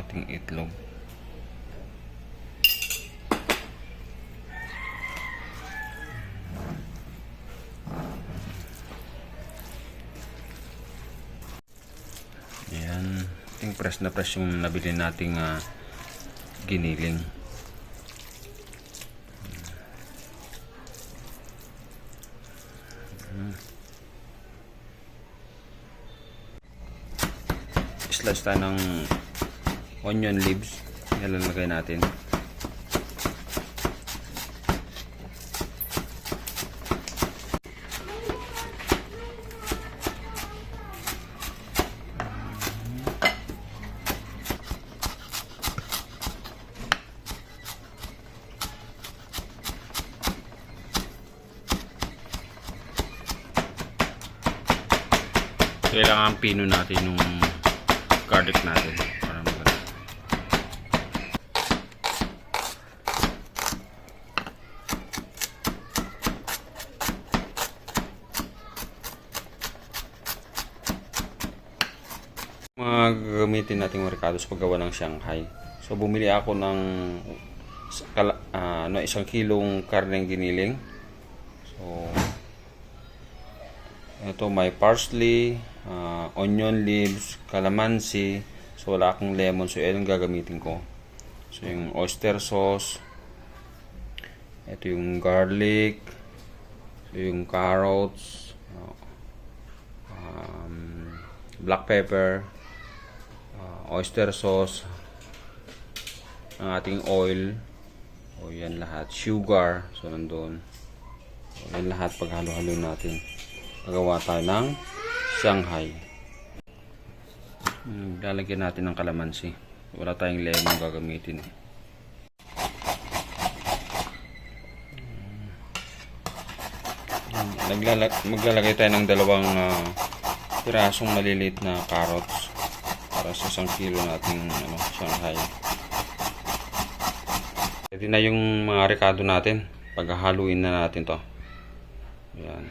ating itlog. Ayan, ating press na press yung nabili nating giniling. Slice tayo ng onion leaves, nilalagay natin. Kailangan pino natin yung garlic natin para maganda. Gagamitin natin merkado sa paggawa ng Shanghai. So bumili ako ng 1 kilong karneng giniling. So ito may parsley, onion leaves, calamansi. So wala akong lemon, so yan yung gagamitin ko. So yung oyster sauce, ito yung garlic, ito yung carrots, black pepper, oyster sauce, ang ating oil, o yan lahat, sugar, so nandun. So yan lahat paghalo-halo natin. Magawa tayo ng Shanghai. Lalagyan natin ng kalamansi. Wala tayong lemon gagamitin. Maglalagay tayo ng 2 pirasong maliliit na carrots para sa 1 kilo nating Shanghai. Pwede na yung mga rekado natin. Paghahaluin na natin to. Ayan.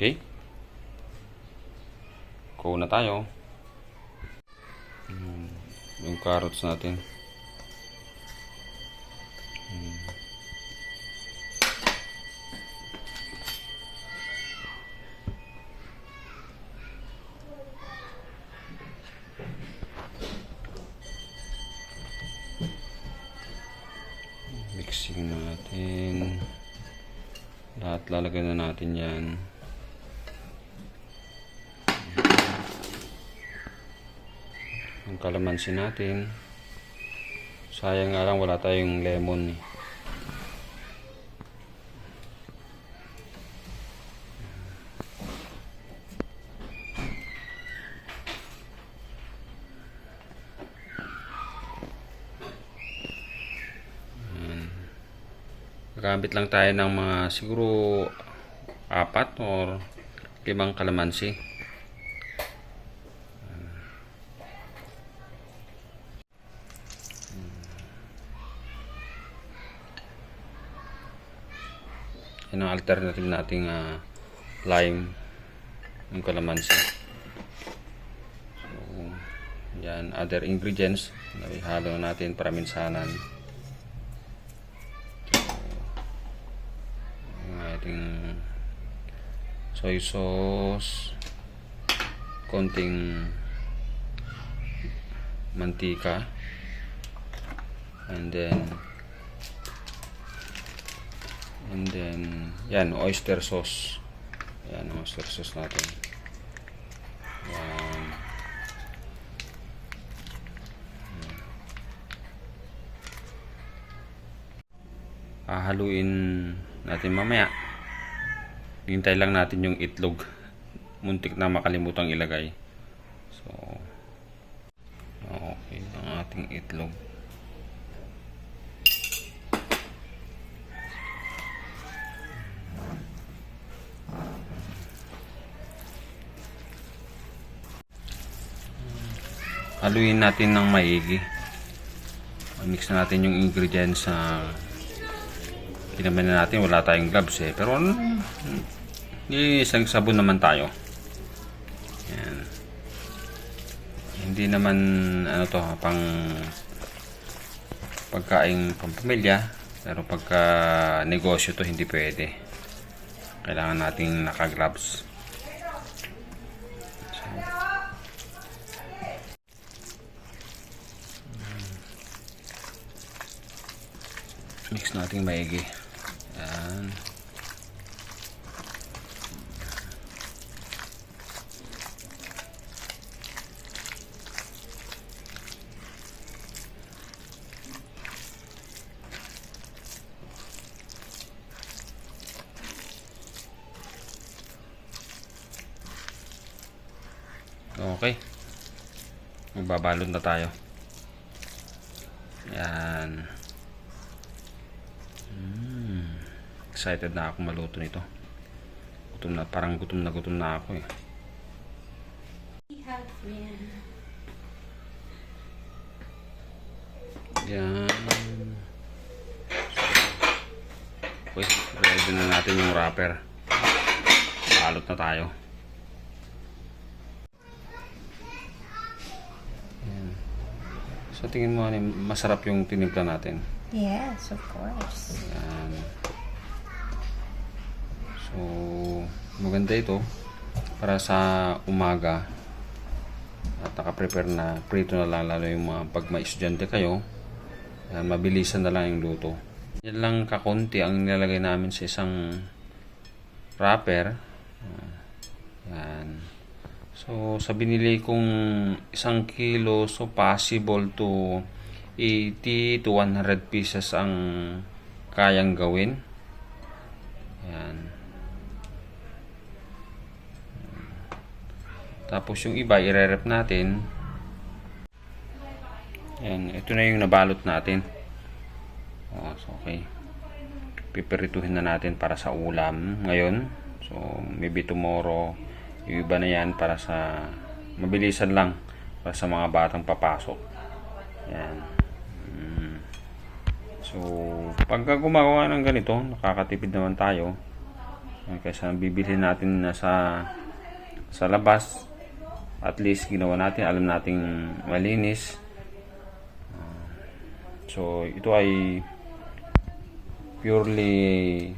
Okay. Go na tayo. Yung carrots natin. Mixing natin. Lahat lalagyan na natin yan. Ang kalamansi natin. Sayang nga lang wala tayong lemon. Gagamit lang tayo ng mga siguro 4 or 5 kalamansi. Yan ang alternative nating lime, yung kalamansi. So, yan, other ingredients na ihalo natin para minsanan. So, yung ating soy sauce, konting mantika, and then yan, oyster sauce. Yan, oyster sauce natin. Yan. Hahaluin natin mamaya. Hintay lang natin yung itlog. Muntik na makalimutang ilagay. So, okay, ang ating itlog. Haluin natin ng maigi. Mix na natin yung ingredients sa kinaman na natin. Wala tayong gloves eh. Pero isang sabon naman tayo. Yan. Hindi naman ano to, pang pagkaing pampamilya, pero pagka negosyo to hindi pwede. Kailangan nating naka-gloves. So, mix natin maigi. Yan. Okay. Magbabalot na tayo. Yan. Excited na ako maluto nito. Parang gutom na ako eh. Yan. Okay, ready na natin yung wrapper. Balot na tayo. So, tingin mo, masarap yung tinimpla natin. Yes, of course. Yan. So, maganda ito para sa umaga at naka-prepare na prito na lang, lalo yung mga pag may estudyante kayo. Yan, mabilisan na lang yung luto. Yan lang kakunti ang nilalagay namin sa isang wrapper. Yan. So, sa binili kong 1 kilo, so possible to 80 to 100 pieces ang kayang gawin. Yan. Tapos yung iba, i-rep natin. Yan. Ito na yung nabalot natin. Oh, so okay. Pipirituhin na natin para sa ulam ngayon. So, maybe tomorrow. Yung iba na yan para sa mabilisan lang para sa mga batang papasok. Yan. So, pagka gumagawa ng ganito, nakakatipid naman tayo. Kaysa bibili natin na sa labas, at least ginawa natin, alam nating malinis. So, ito ay purely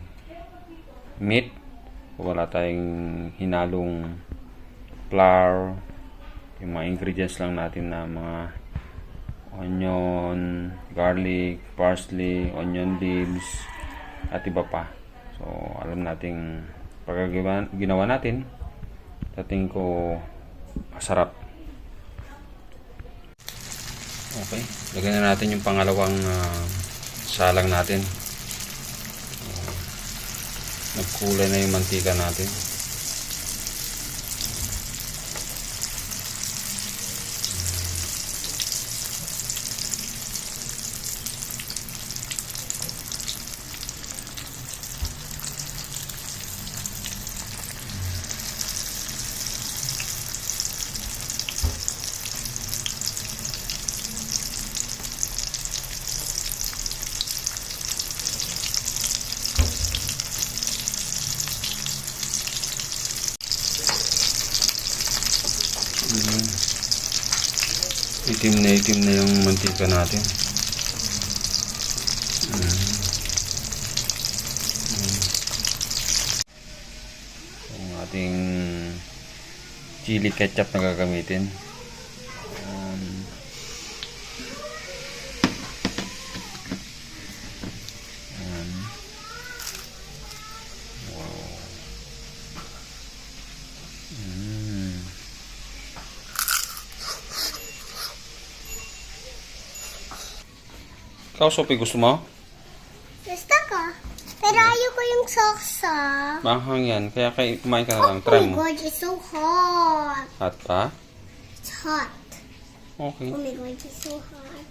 meat. Wala tayong hinalong flour. Yung mga ingredients lang natin na mga onion, garlic, parsley, onion leaves, at iba pa. So, alam nating pag ginawa natin, dating ko masarap. Okay, lagyan na natin yung pangalawang salang natin. Nagkulay na yung mantika natin. Itim na yung mantika natin. Yung ating chili ketchup na gagamitin. Ikaw, Sophie, gusto mo? Gusto ko. Pero ayoko yung salsa. Mahang yan. Kaya kumain ka na lang. Oh Try my mo. god, it's so hot. Hot pa? It's hot. Okay. Oh my god, it's so hot.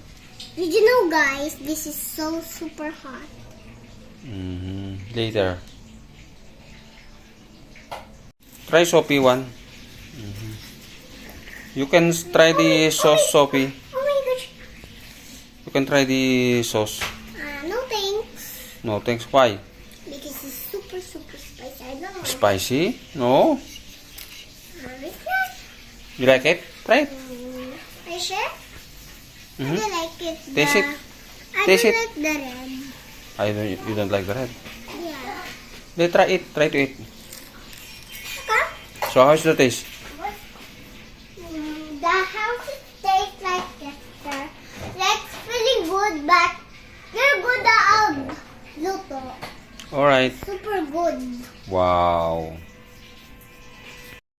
Did you know, guys, this is so super hot. Later. Try, Sophie, one. You can try the sauce, Sophie. Oh my gosh. You can try the sauce. No thanks. No, thanks. Why? Because it's super spicy. I don't know. Spicy? No? It's not. You like it? Try it. I Fish it? I Mhm. don't like it. Taste it. I Taste don't it. like the red. You don't like the red. Yeah. Then try it. Try to eat. Okay. So how's the taste? The house tastes like Kester. Like really good, but you're good at Luto. Alright. Super good. Wow.